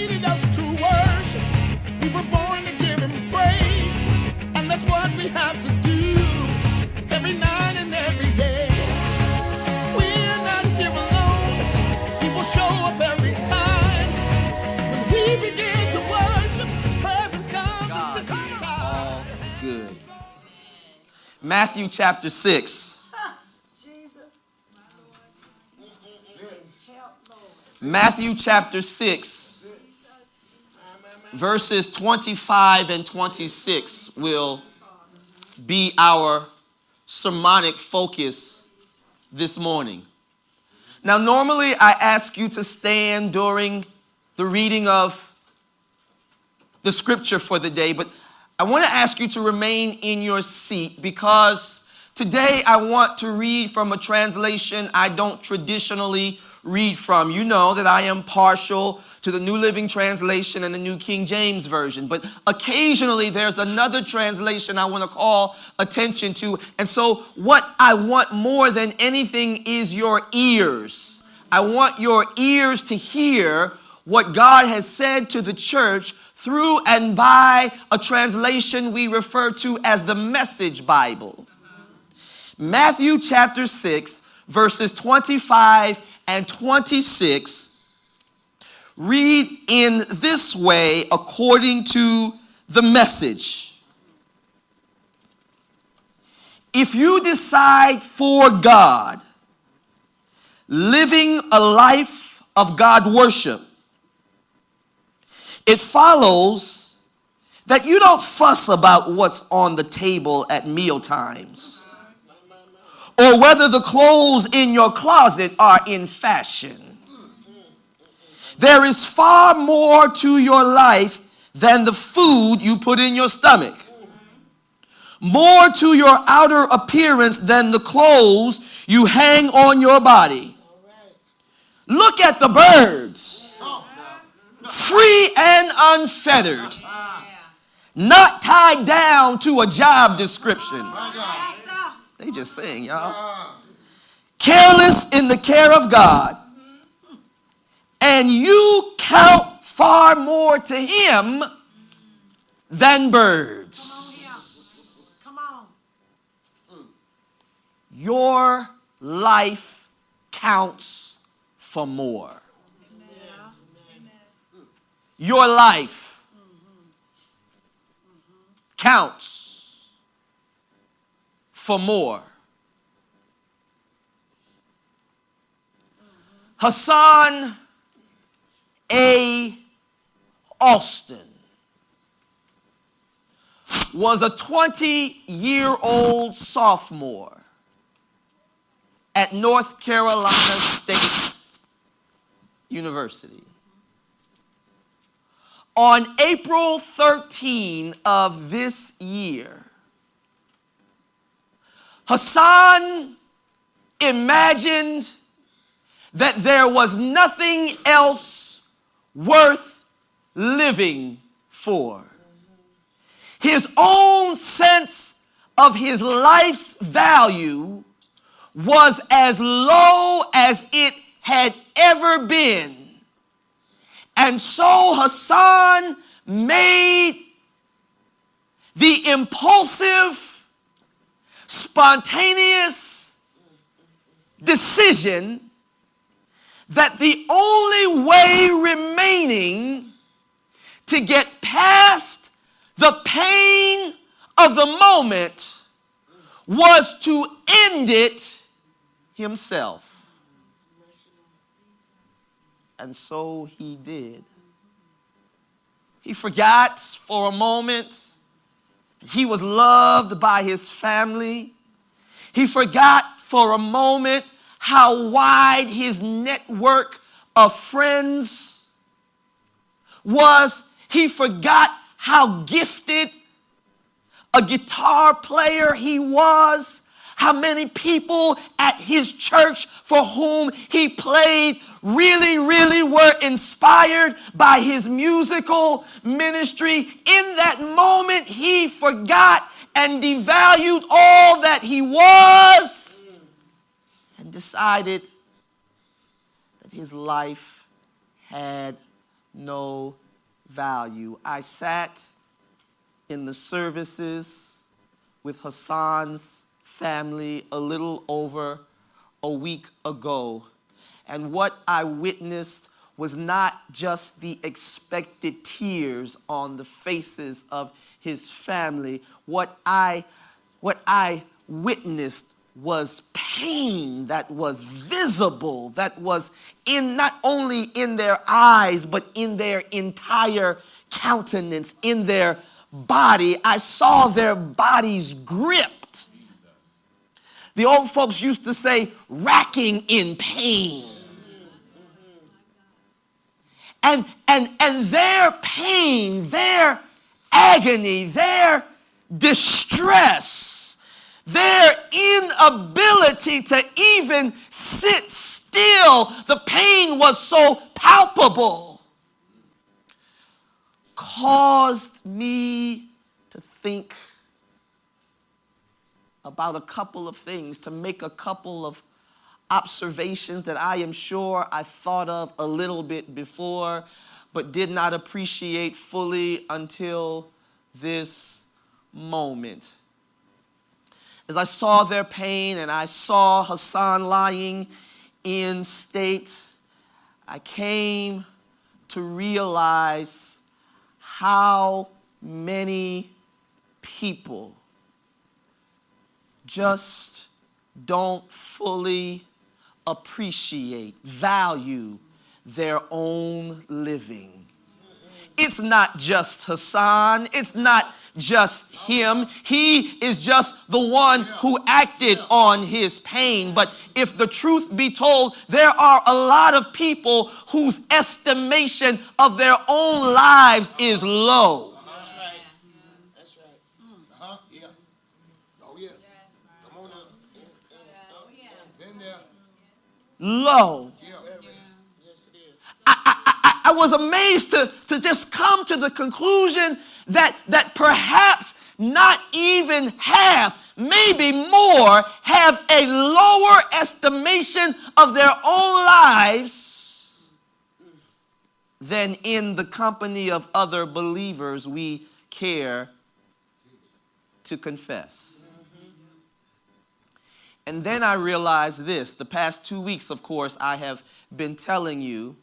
created us to worship. We were born to give him praise. And that's what we have to do every night and every day. We're not here alone. He will show up every time. When we begin to worship, his presence comes and sits inside. Good. Matthew chapter 6. Matthew chapter 6, verses 25 and 26 will be our sermonic focus this morning. Now, normally I ask you to stand during the reading of the scripture for the day, but I want to ask you to remain in your seat because today I want to read from a translation I don't traditionally read from. You know that I am partial to the New Living Translation and the New King James Version, but occasionally there's another translation I want to call attention to. And so what I want more than anything is your ears. I want your ears to hear what God has said to the church through and by a translation we refer to as the Message Bible. Matthew chapter 6, verses 25 and 26 read in this way according to the Message. If you decide for God, living a life of God worship, it follows that you don't fuss about what's on the table at meal times, or whether the clothes in your closet are in fashion. There is far more to your life than the food you put in your stomach. More to your outer appearance than the clothes you hang on your body. Look at the birds, free and unfettered, not tied down to a job description. They just saying, y'all. Careless in the care of God. And you count far more to him than birds. Come on. Your life counts for more. Your life counts for more. Hassan A. Austin was a 20-year-old sophomore at North Carolina State University. On April 13 of this year, Hassan imagined that there was nothing else worth living for. His own sense of his life's value was as low as it had ever been. And so Hassan made the impulsive, spontaneous decision that the only way remaining to get past the pain of the moment was to end it himself. And so he did. He forgot for a moment he was loved by his family. He forgot for a moment how wide his network of friends was. He forgot how gifted a guitar player he was, how many people at his church for whom he played really were inspired by his musical ministry. In that moment, he forgot and devalued all that he was and decided that his life had no value. I sat in the services with Hassan's family a little over a week ago, and what I witnessed was not just the expected tears on the faces of his family. What I witnessed was pain that was visible, that was in not only in their eyes, but in their entire countenance, in their body. I saw their bodies gripped. The old folks used to say, racking in pain. And their pain, their agony, their distress, their inability to even sit still, the pain was so palpable, caused me to think about a couple of things, to make a couple of observations that I am sure I thought of a little bit before, but did not appreciate fully until this moment. As I saw their pain and I saw Hassan lying in state, I came to realize how many people just don't fully appreciate, value their own living. It's not just Hassan. It's not just him. He is just the one who acted on his pain. But if the truth be told, there are a lot of people whose estimation of their own lives is low. That's right. That's right. Yeah. Oh, yeah. Come on now. Been there. Low. Yeah. Yes, it is. I was amazed to just come to the conclusion that perhaps not even half, maybe more, have a lower estimation of their own lives than in the company of other believers we care to confess. And then I realized this. The past 2 weeks, of course, I have been telling you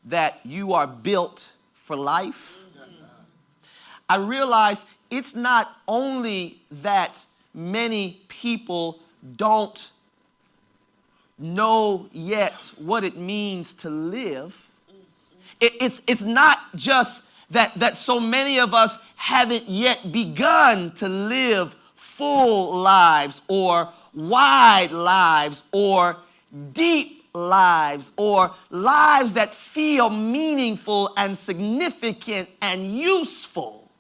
that you are built for life. I realize it's not only that many people don't know yet what it means to live. It's not just that so many of us haven't yet begun to live full lives or wide lives or deep lives or lives that feel meaningful and significant and useful.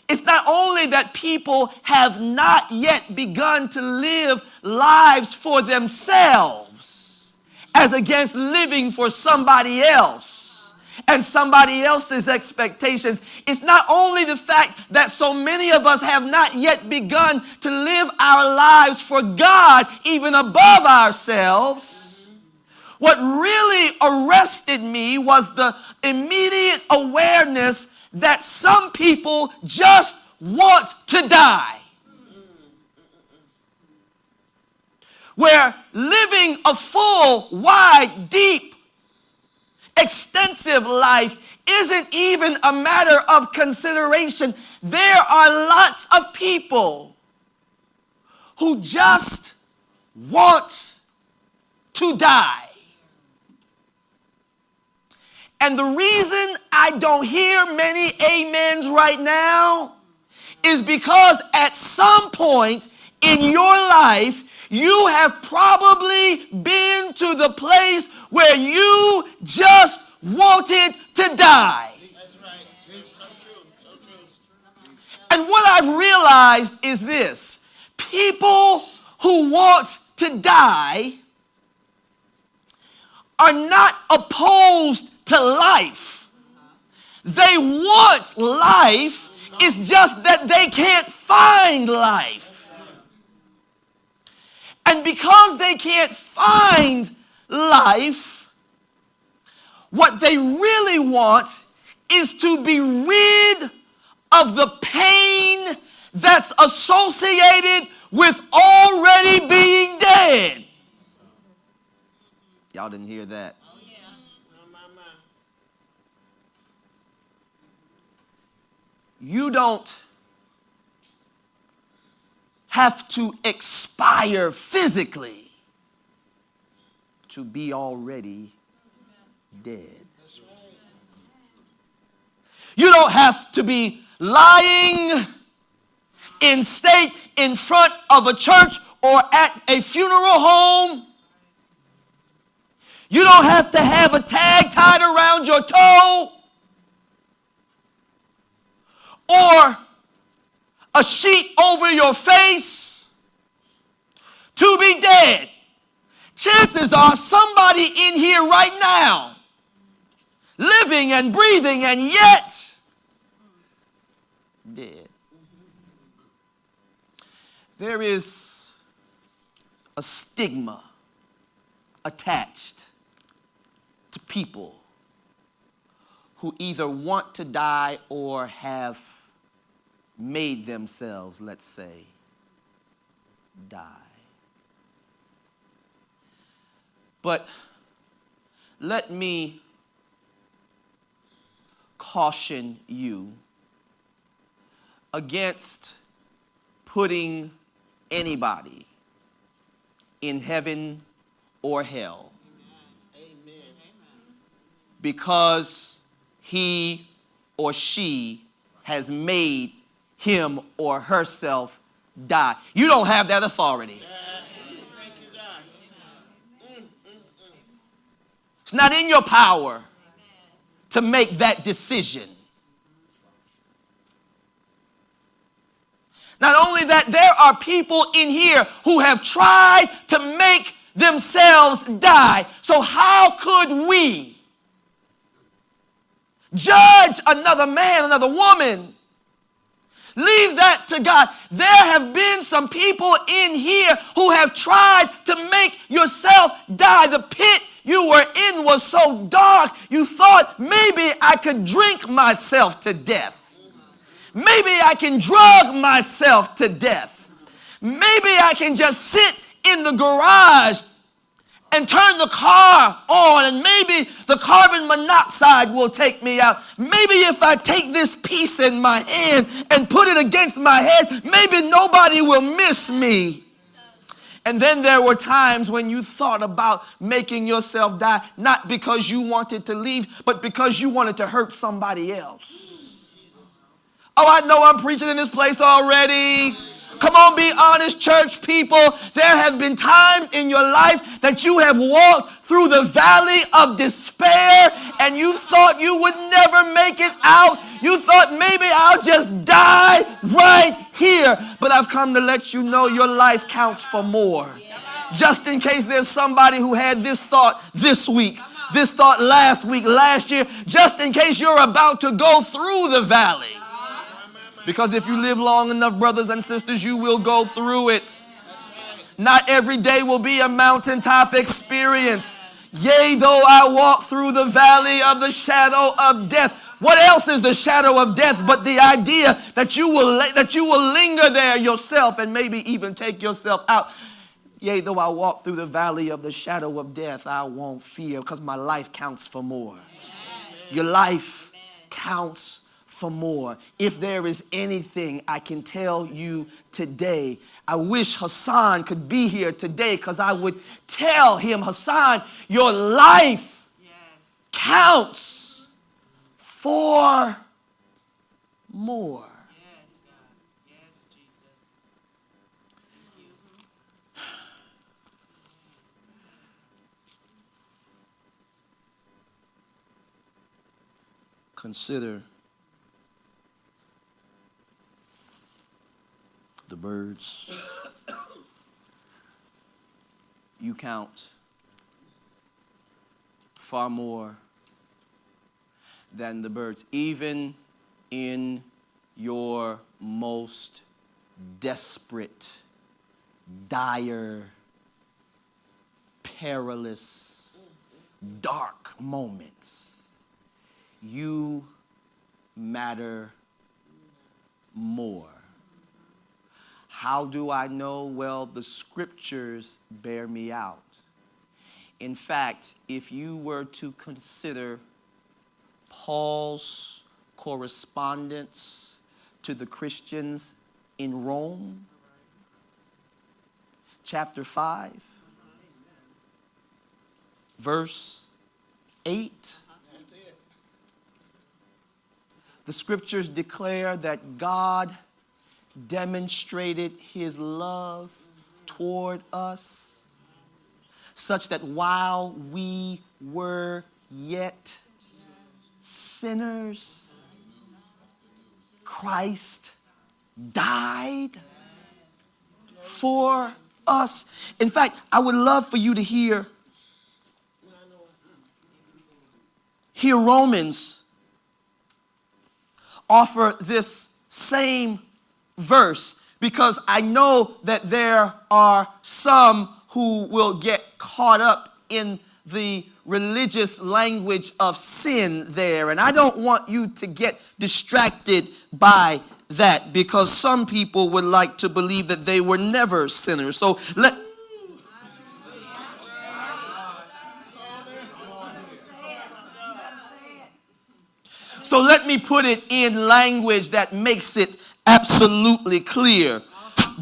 It's not only that people have not yet begun to live lives for themselves as against living for somebody else and somebody else's expectations. It's not only the fact that so many of us have not yet begun to live our lives for God even above ourselves. What really arrested me was the immediate awareness that some people just want to die. Where living a full, wide, deep, extensive life isn't even a matter of consideration. There are lots of people who just want to die. And the reason I don't hear many amens right now is because at some point in your life, you have probably been to the place where you just wanted to die. That's right. So true. So true. And what I've realized is this: people who want to die are not opposed to life. They want life. It's just that they can't find life. And because they can't find life, what they really want is to be rid of the pain that's associated with already being dead. Y'all didn't hear that. You don't have to expire physically to be already dead. You don't have to be lying in state in front of a church or at a funeral home. You don't have to have a tag tied around your toe or a sheet over your face to be dead. Chances are somebody in here right now, living and breathing and yet dead. There is a stigma attached to people who either want to die or have made themselves, let's say, die. But let me caution you against putting anybody in heaven or hell. Amen. Because he or she has made him or herself die. You don't have that authority. It's not in your power to make that decision. Not only that, there are people in here who have tried to make themselves die. So how could we judge another man, another woman? Leave that to God. There have been some people in here who have tried to make yourself die. The pit you were in was so dark, you thought maybe I could drink myself to death. Maybe I can drug myself to death. Maybe I can just sit in the garage and turn the car on, and maybe the carbon monoxide will take me out. Maybe if I take this piece in my hand and put it against my head, maybe nobody will miss me. And then there were times when you thought about making yourself die, not because you wanted to leave, but because you wanted to hurt somebody else. Oh, I know I'm preaching in this place already. Come on, be honest, church people. There have been times in your life that you have walked through the valley of despair and you thought you would never make it out. You thought maybe I'll just die right here. But I've come to let you know your life counts for more. Just in case there's somebody who had this thought this week, this thought last week, last year, just in case you're about to go through the valley. Because if you live long enough, brothers and sisters, you will go through it. Not every day will be a mountaintop experience. Yea, though I walk through the valley of the shadow of death. What else is the shadow of death but the idea that you will linger there yourself and maybe even take yourself out? Yea, though I walk through the valley of the shadow of death, I won't fear because my life counts for more. Your life counts for more. If there is anything I can tell you today, I wish Hassan could be here today because I would tell him, Hassan, your life counts for more. Yes, Jesus. Consider the birds. You count far more than the birds. Even in your most desperate, dire, perilous dark moments, you matter more. How do I know? Well, the scriptures bear me out. In fact, if you were to consider Paul's correspondence to the Christians in Rome, chapter 5, verse 8, the scriptures declare that God demonstrated his love toward us such that while we were yet sinners, Christ died for us. In fact, I would love for you to hear Romans offer this same verse, because I know that there are some who will get caught up in the religious language of sin there. And I don't want you to get distracted by that, because some people would like to believe that they were never sinners. So let me put it in language that makes it absolutely clear.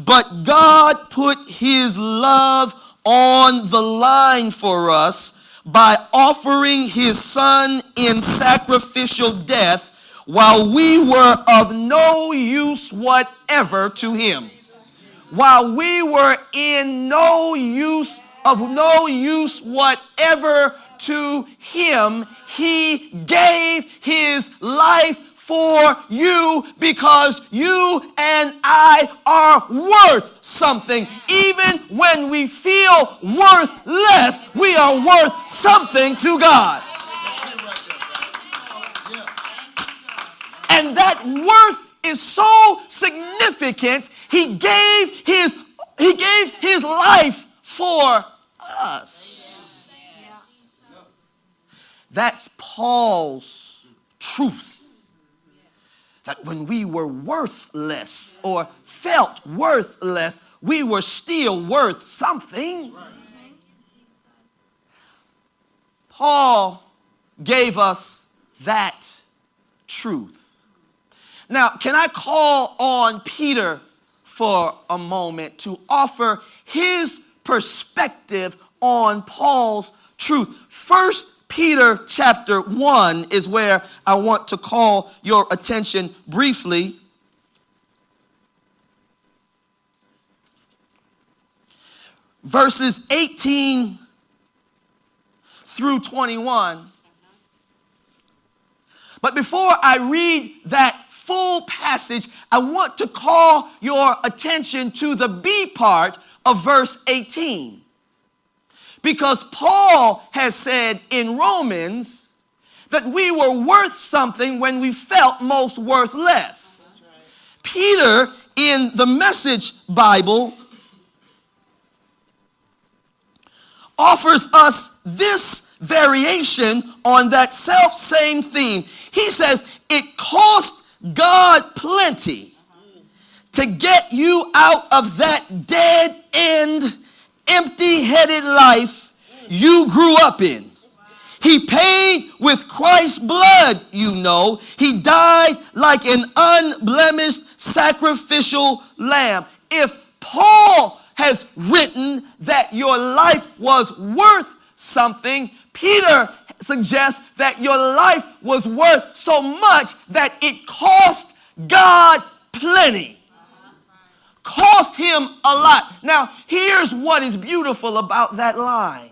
But God put his love on the line for us by offering his son in sacrificial death while we were of no use whatever to him. While we were in no use whatever to him, he gave his life for you, because you and I are worth something. Even when we feel worthless, we are worth something to God. And that worth is so significant, he gave his life for us. That's Paul's truth. That when we were worthless or felt worthless, we were still worth something. Paul gave us that truth. Now, can I call on Peter for a moment to offer his perspective on Paul's truth? First Peter chapter 1 is where I want to call your attention briefly. Verses 18 through 21. But before I read that full passage, I want to call your attention to the B part of verse 18. Because Paul has said in Romans that we were worth something when we felt most worthless. Peter, in the Message Bible, offers us this variation on that self same theme. He says, it cost God plenty to get you out of that dead end, empty-headed life you grew up in. He paid with Christ's blood, you know. He died like an unblemished sacrificial lamb. If Paul has written that your life was worth something, Peter suggests that your life was worth so much that it cost God plenty. Cost him a lot. Now, here's what is beautiful about that line.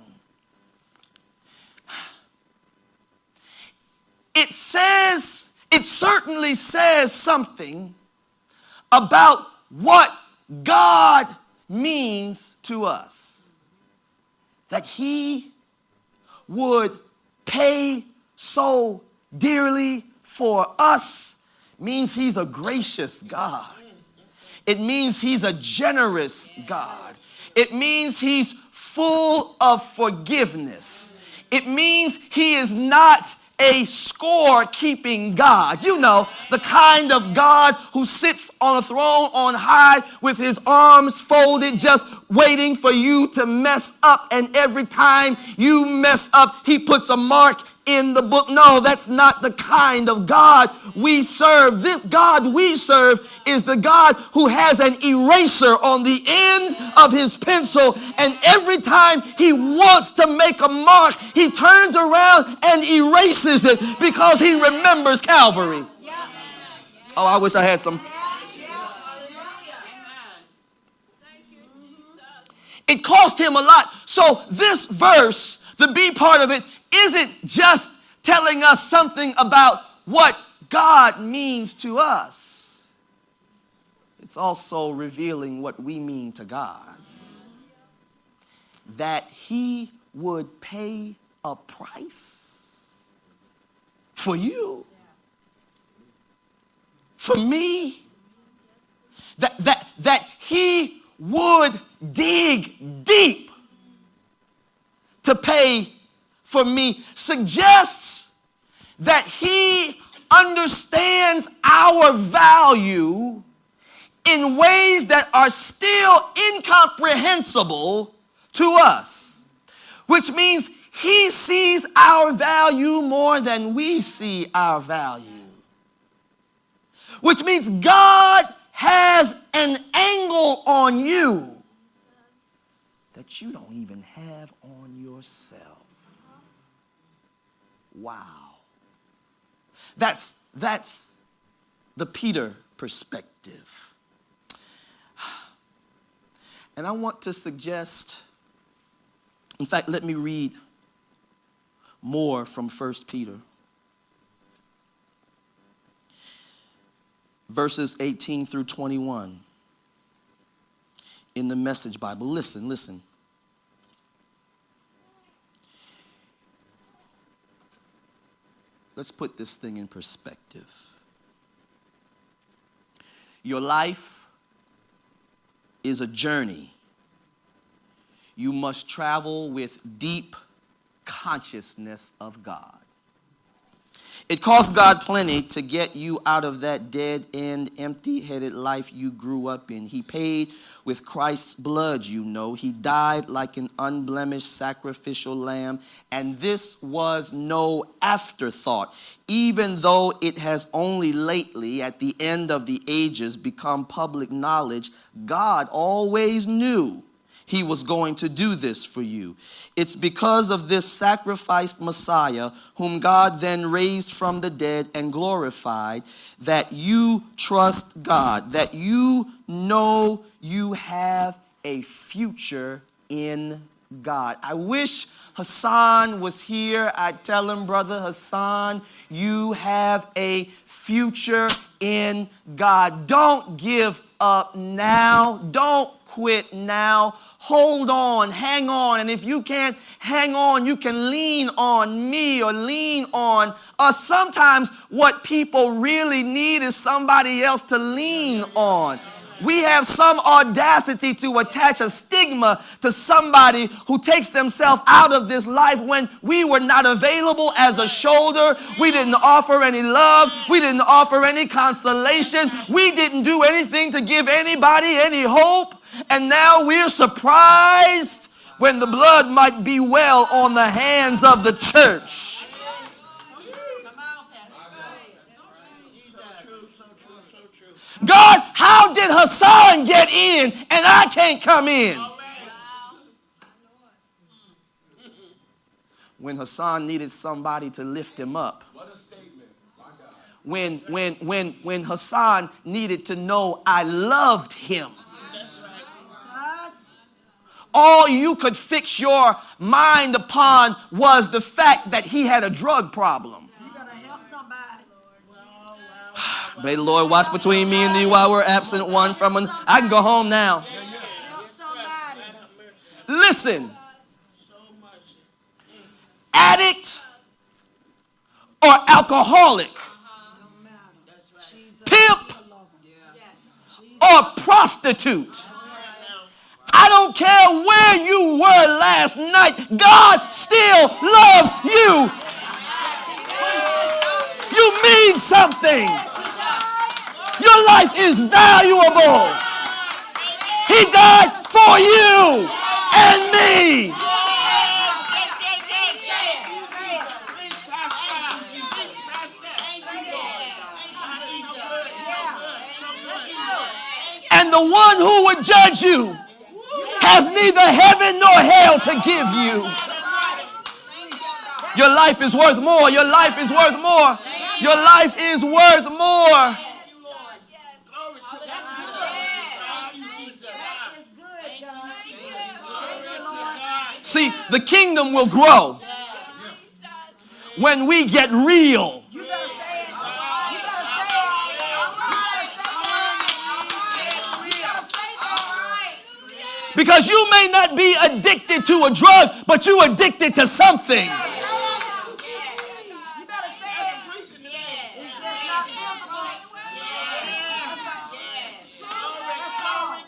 It certainly says something about what God means to us. That he would pay so dearly for us means he's a gracious God. It means he's a generous God. It means he's full of forgiveness. It means he is not a score-keeping God. You know, the kind of God who sits on a throne on high with his arms folded, just waiting for you to mess up. And every time you mess up, he puts a mark in the book. No, that's not the kind of God we serve. This God we serve is the God who has an eraser on the end of his pencil, and every time he wants to make a mark, he turns around and erases it because he remembers Calvary. Oh, I wish I had some. It cost him a lot. So this verse, the B part of it, isn't just telling us something about what God means to us. It's also revealing what we mean to God. That he would pay a price for you, for me, that he would dig deep to pay for me, suggests that he understands our value in ways that are still incomprehensible to us, which means he sees our value more than we see our value, which means God has an angle on you that you don't even have on yourself. Wow. That's the Peter perspective. And I want to suggest, in fact, let me read more from 1 Peter. Verses 18 through 21 in the Message Bible. Listen. Let's put this thing in perspective. Your life is a journey. You must travel with deep consciousness of God. It cost God plenty to get you out of that dead-end, empty-headed life you grew up in. He paid with Christ's blood, you know. He died like an unblemished sacrificial lamb, and this was no afterthought, even though it has only lately, at the end of the ages, become public knowledge. God always knew he was going to do this for you. It's because of this sacrificed Messiah, whom God then raised from the dead and glorified, that you trust God, that you know you have a future in God. I wish Hassan was here. I'd tell him, Brother Hassan, you have a future in God. Don't give up now. Don't quit now. Hold on, hang on. And if you can't hang on, you can lean on me or lean on us. Sometimes what people really need is somebody else to lean on. We have some audacity to attach a stigma to somebody who takes themselves out of this life when we were not available as a shoulder. We didn't offer any love. We didn't offer any consolation. We didn't do anything to give anybody any hope. And now we're surprised when the blood might be well on the hands of the church. God, how did Hassan get in and I can't come in? When Hassan needed somebody to lift him up. What a statement. When Hassan needed to know I loved him. All you could fix your mind upon was the fact that he had a drug problem. You're going to help somebody. May the Lord watch between me and thee while we're absent one from another. I can go home now. Help somebody. Listen. Addict or alcoholic, pimp or prostitute. I I don't care where you were last night. God still loves you. You mean something. Your life is valuable. He died for you and me. And the one who would judge you has neither heaven nor hell to give you. Your life is worth more. Your life is worth more. Your life is worth more. See, the kingdom will grow when we get real. You better say it. You better say it. You better say that. Because you may not be addicted to a drug, but you're addicted to something. You better say it. It's just not visible. That's all.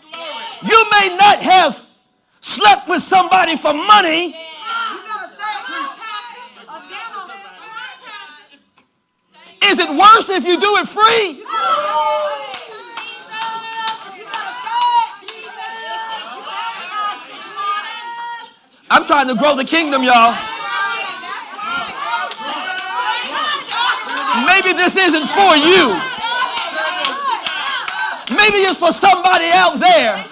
You may not have slept with somebody for money, You better say it. A devil. is it worse if you do it free? You better say it. You helping us this morning. I'm trying to grow the kingdom, y'all. Maybe this isn't for you. Maybe it's for somebody out there.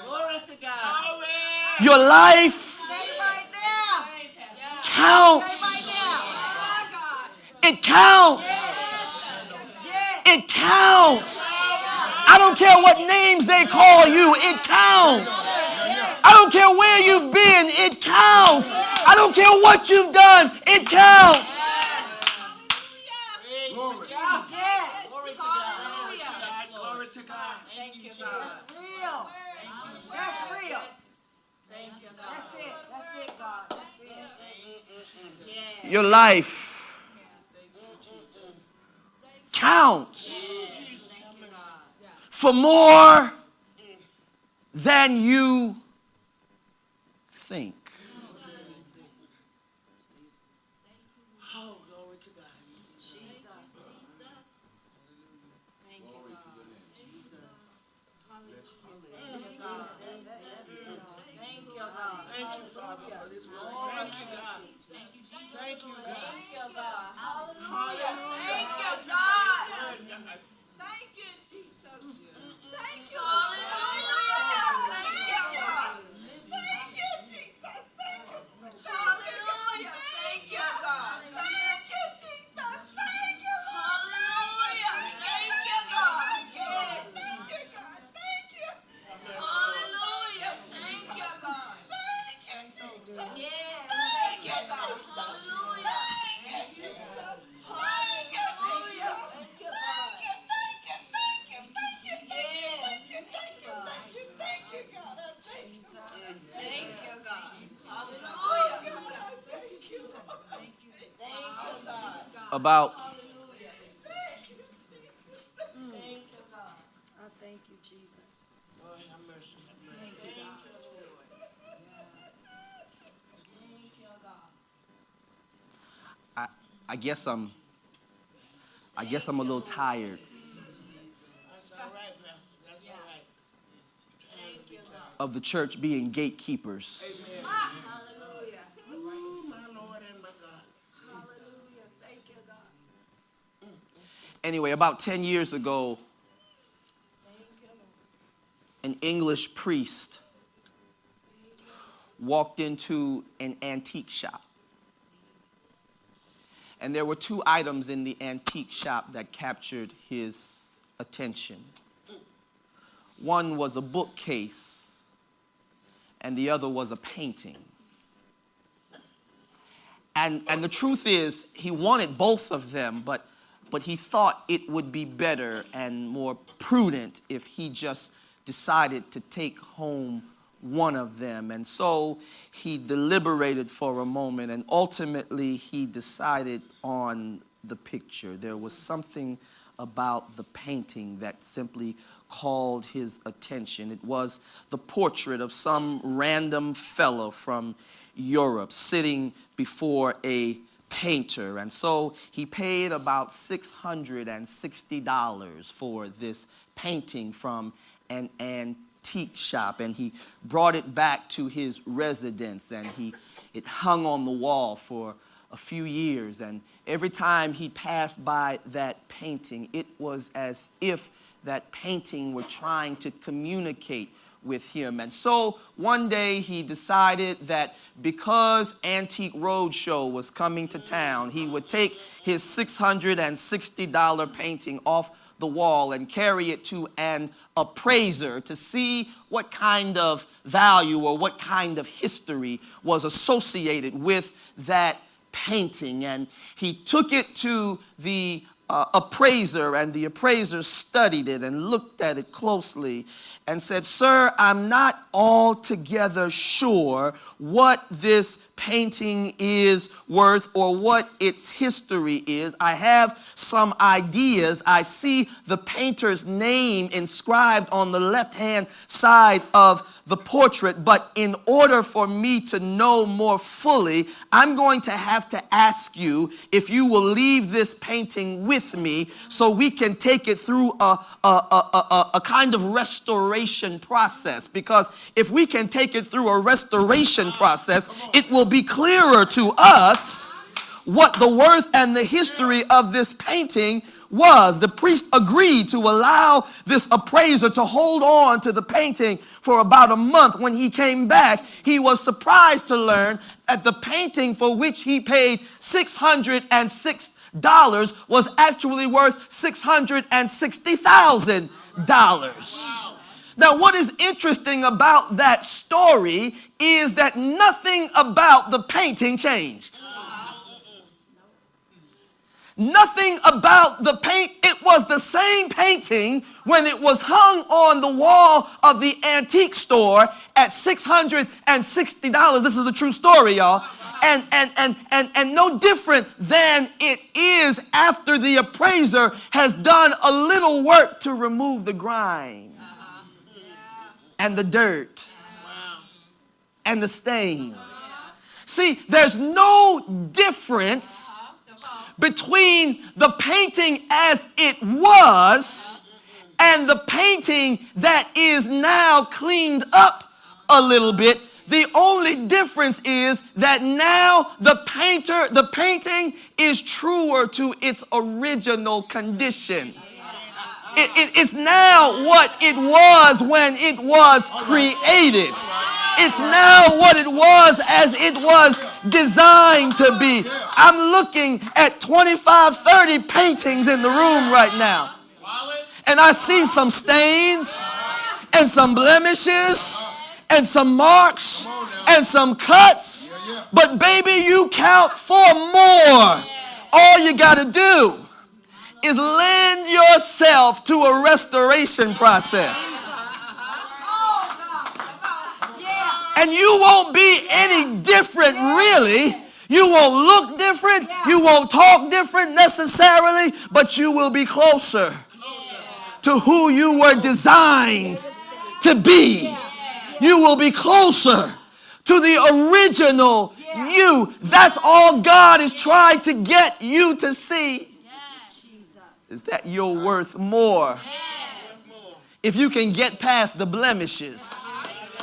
Glory to God. Your life Stay right there. counts. It counts. It counts. I don't care what names they call you. It counts. I don't care where you've been. It counts. I don't care what you've done. It counts. Glory. Yeah. Glory to God. Glory to God. Thank you, God. That's real. That's real. That's it. That's it, God. That's it. Your life counts for more than you think. Oh, glory to God. Thank you, Father, for this word. Thank you, God. Thank you, God. Hallelujah. Thank you, God. Thank you, Jesus. Thank you, hallelujah. Thank you, God. Thank you, Jesus. Thank you. Hallelujah. Thank you, God. Thank you, Jesus. Thank you, hallelujah. Thank you, God. Yes. Thank you, God. Thank you. Hallelujah. Thank you, God. Thank you, Jesus. Yes. Thank you, God. Hallelujah. Thank you, Jesus. Hallelujah. Thank you, God. Thank you, thank you, thank you, thank you, thank you, thank you, thank you, God. Thank you, thank you, God. Hallelujah. Thank you, thank you, God. About Thank you, God. I thank you, Jesus. Lord, have mercy. Thank you, God. I guess I'm a little tired That's all right, man. That's all right. Thank you, God. of the church being gatekeepers. Hallelujah. Ooh, my Lord and my God. Hallelujah. Thank you, God. Anyway, about 10 years ago, an English priest walked into an antique shop. And there were two items in the antique shop that captured his attention. One was a bookcase, and the other was a painting. And the truth is, he wanted both of them, but he thought it would be better and more prudent if he just decided to take home one of them. And so he deliberated for a moment, and ultimately he decided on the picture. There was something about the painting that simply called his attention. It was the portrait of some random fellow from Europe sitting before a painter. And so he paid about $660 for this painting from an antique shop, and he brought it back to his residence, and it hung on the wall for a few years. And every time he passed by that painting, it was as if that painting were trying to communicate with him. And so one day he decided that because Antique Roadshow was coming to town, he would take his $660 painting off the wall and carry it to an appraiser to see what kind of value or what kind of history was associated with that painting. And he took it to the appraiser, and the appraiser studied it and looked at it closely and said, "Sir, I'm not altogether sure what this painting is worth or what its history is. I have some ideas. I see the painter's name inscribed on the left-hand side of the portrait, but in order for me to know more fully, I'm going to have to ask you if you will leave this painting with me so we can take it through a kind of restoration process. Because if we can take it through a restoration process, it will be clearer to us what the worth and the history of this painting was." The priest agreed to allow this appraiser to hold on to the painting for about a month. When he came back, he was surprised to learn that the painting for which he paid $606 was actually worth $660,000. Now, what is interesting about that story is that nothing about the painting changed. Nothing about the paint. It was the same painting when it was hung on the wall of the antique store at $660. This is a true story, y'all. And no different than it is after the appraiser has done a little work to remove the grime and the dirt and the stains. See, there's no difference between the painting as it was and the painting that is now cleaned up a little bit. The only difference is that now the painting is truer to its original condition. It's now what it was when it was created. It's now what it was as it was designed to be. I'm looking at 25, 30 paintings in the room right now. And I see some stains and some blemishes and some marks and some cuts. But baby, you count for more. All you got to do is lend yourself to a restoration process. And you won't be any different, really. You won't look different. You won't talk different necessarily, but you will be closer to who you were designed to be. You will be closer to the original you. That's all God is trying to get you to see. Is that you're worth more. If you can get past the blemishes,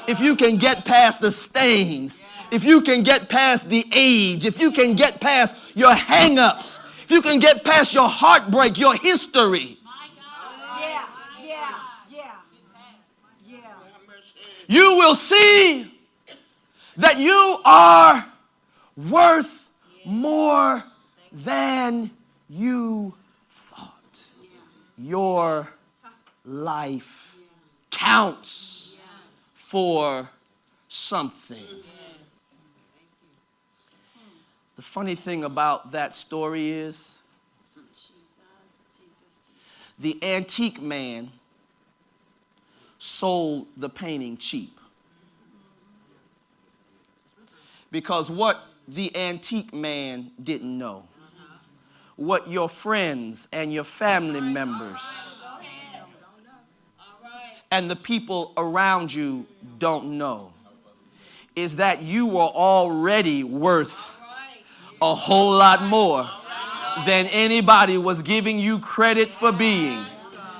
if you can get past the stains, if you can get past the age, if you can get past your hang-ups, if you can get past your heartbreak, your history, you will see that you are worth more than you thought. Your life counts for something. The funny thing about that story is the antique man sold the painting cheap. Because what the antique man didn't know, what your friends and your family members and the people around you don't know is that you were already worth a whole lot more than anybody was giving you credit for being.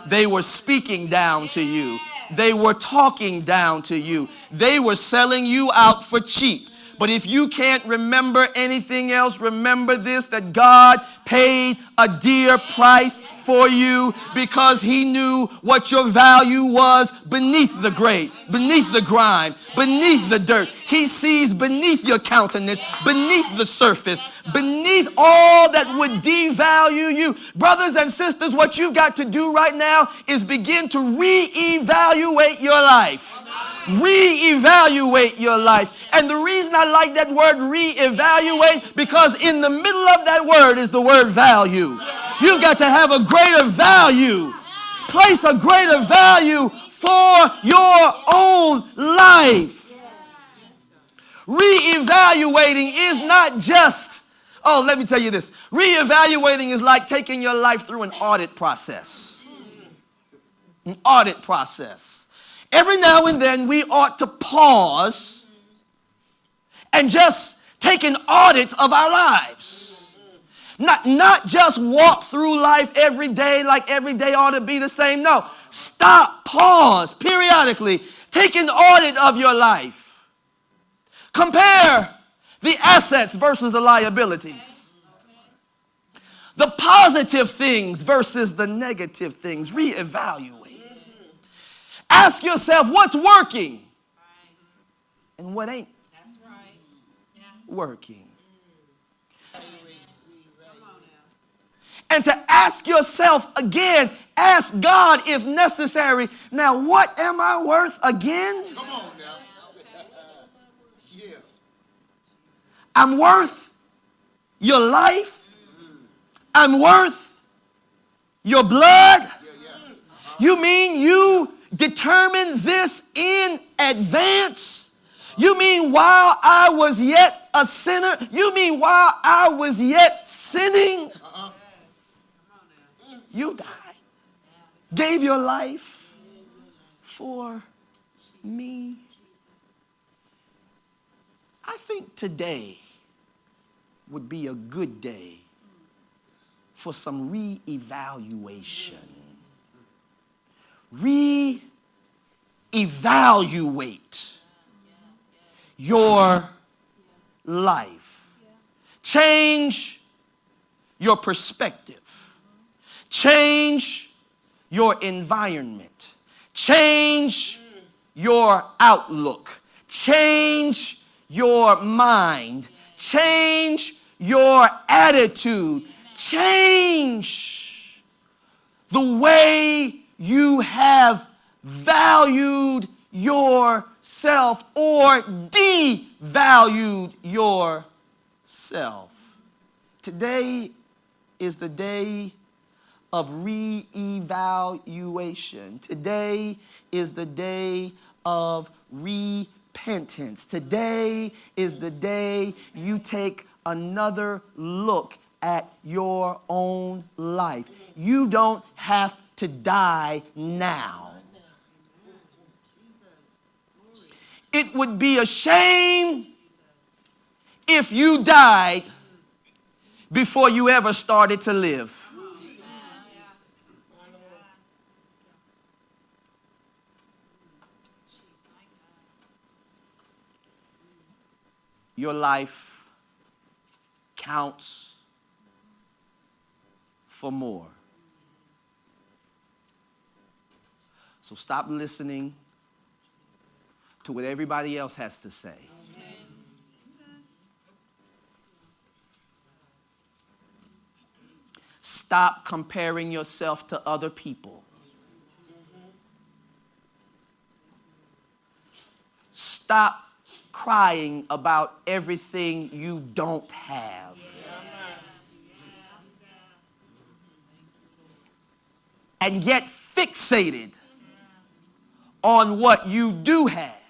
They were speaking down to you. They were talking down to you. They were selling you out for cheap. But if you can't remember anything else, remember this, that God paid a dear price for you because he knew what your value was beneath the grade, beneath the grime, beneath the dirt. He sees beneath your countenance, beneath the surface, beneath all that would devalue you. Brothers and sisters, what you've got to do right now is begin to reevaluate your life. Reevaluate your life. And the reason I like that word reevaluate, because in the middle of that word is the word value. You've got to have a greater value. Place a greater value for your own life. Reevaluating is not just, oh, let me tell you this. Reevaluating is like taking your life through an audit process. An audit process. Every now and then we ought to pause and just take an audit of our lives. Not just walk through life every day like every day ought to be the same. No, stop, pause periodically. Take an audit of your life. Compare the assets versus the liabilities. The positive things versus the negative things. Reevaluate. Ask yourself what's working and what ain't working. And to ask yourself again, ask God if necessary, now what am I worth again? Come on now. Yeah. I'm worth your life. I'm worth your blood. You mean you determined this in advance? You mean while I was yet a sinner? You mean while I was yet sinning? You died. Gave your life for me. I think today would be a good day for some reevaluation. Reevaluate your life. Change your perspective. Change your environment. Change your outlook. Change your mind. Change your attitude. Change the way you have valued yourself or devalued yourself. Today is the day of reevaluation. Today is the day of repentance. Today is the day you take another look at your own life. You don't have to die now. It would be a shame if you died before you ever started to live. Your life counts for more. So stop listening to what everybody else has to say. Stop comparing yourself to other people. Stop crying about everything you don't have. And get fixated on what you do have.